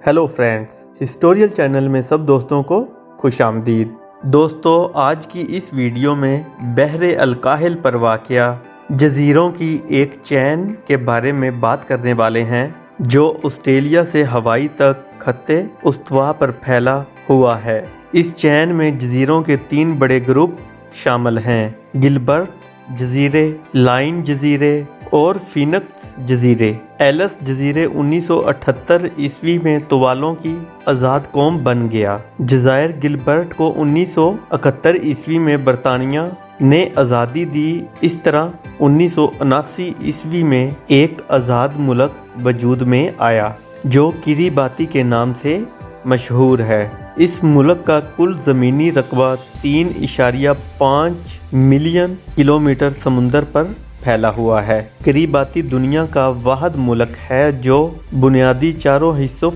Hello friends, हिस्टोरियल channel में सब दोस्तों को खुश आमदीद। दोस्तों, आज की इस वीडियो में बहरे अल-काहिल पर वाक़या जज़ीरों की एक चैन के बारे में बात करने वाले हैं जो ऑस्ट्रेलिया से हवाई तक खत्ते उस्तवा पर फैला हुआ है। इस चैन में जज़ीरों के 3 बड़े ग्रुप शामिल हैं: गिलबर्ट जज़ीरे, लाइन जज़ीरे और फीनिक्स जज़ीरे। एलिस जज़ीरे 1978 ईस्वी में तुवालों की आज़ाद कौम बन गया। जज़ायर गिलबर्ट को 1971 ईस्वी में बरतानिया ने आज़ादी दी। इस तरह 1979 ईस्वी में एक आज़ाद मुल्क वजूद में आया जो किरीबाती के नाम से मशहूर है। इस मुल्क का कुल ज़मीनी रकबा 3.5 मिलियन किलोमीटर समुंदर पर फैला हुआ है। किरीबाती दुनिया का वाहिद मुल्क है जो बुनियादी चारों हिस्सों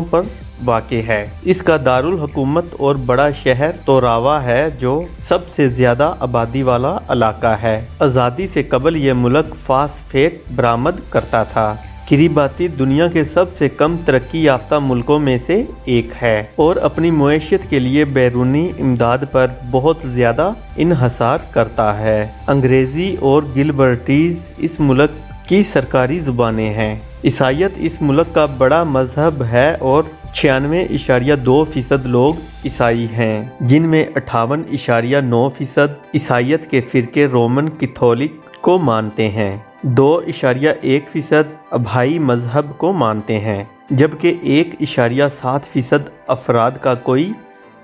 पर वाक़े है। इसका दारुल हुकूमत और बड़ा शहर तोरावा है जो सबसे ज़्यादा आबादी वाला इलाका है। आज़ादी से कबल यह मुल्क फास्फेट बरामद करता था। किरीबाती दुनिया के सबसे कम तरक्की याफ्ता मुल्कों में से एक है और अपनी मुआशरत के लिए बैरूनी इमदाद पर बहुत ज़्यादा इन्हसार करता है। अंग्रेज़ी और गिलबर्टीज़ इस मुल्क की सरकारी ज़ुबानें हैं। ईसाईयत इस मुल्क का बड़ा मजहब है और 96.2% लोग ईसाई हैं, जिनमें 58.9% ईसाईयत के फ़िरके रोमन कैथोलिक को मानते हैं। 2.1% अभाई मजहब को मानते हैं, जबकि 1.7% अफराद का कोई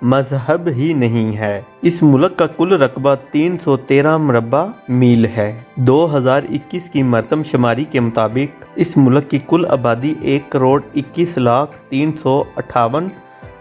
मजहब ही नहीं है। इस मुल्क का कुल रकबा 313 मुरब्बा मील है। 2021 की मरदमशुमारी के मुताबिक इस मुल्क की कुल आबादी 1,21,358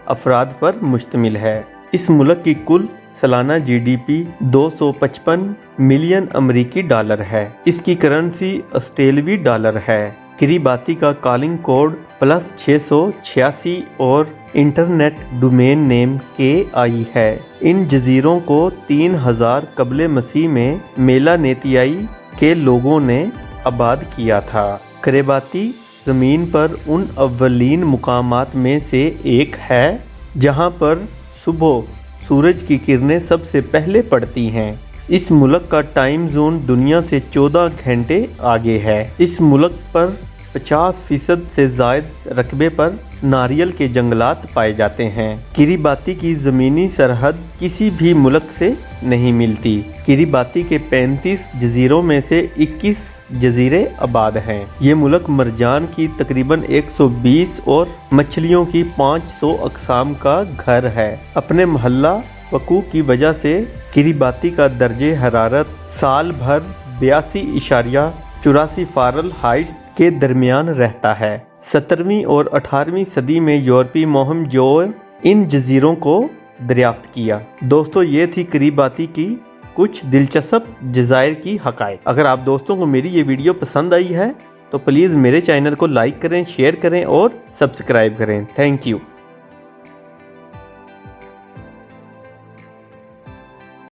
अफराद पर मुश्तमिल है। इस मुल्क की कुल सालाना GDP 255 मिलियन अमरीकी डॉलर है। इसकी करेंसी ऑस्ट्रेलवी डॉलर है। किरीबाती का कॉलिंग कोड +686 और इंटरनेट डोमेन नेम KI है। इन जज़ीरों को 3000 कबले मसीह में मेलानेतियाई के लोगों ने आबाद किया था। किरीबाती ज़मीन पर उन अव्वलीन मुकामात में से एक है जहां पर सुबह सूरज की किरणें सबसे पहले पड़ती हैं। इस मुल्क का टाइम जोन दुनिया से 14 घंटे आगे है। इस मुल्क पर 50% से ज़ायद रकबे पर नारियल के जंगलात पाए जाते हैं। किरीबाती की ज़मीनी सरहद किसी भी मुल्क से नहीं मिलती। किरीबाती के 35 जज़ीरों में से 21 जज़ीरे आबाद हैं। ये मुल्क मरजान की तकरीबन 120 और मछलियों की 500 अक़साम का घर है। अपने महल्ला वकू की वजह से किरीबाती का दर्जे हरारत साल भर 82.84 फ़ारेनहाइट के दरमियान रहता है। 17वीं और 18वीं सदी में यूरोपी मुहिम जो इन जज़ीरों को दरियाफ्त किया। दोस्तों, ये थी किरीबाती की कुछ दिलचस्प जज़ायर की हक़ाइक़। अगर आप दोस्तों को मेरी ये वीडियो पसंद आई है तो प्लीज़ मेरे चैनल को लाइक करें, शेयर करें और सब्सक्राइब करें। Thank you.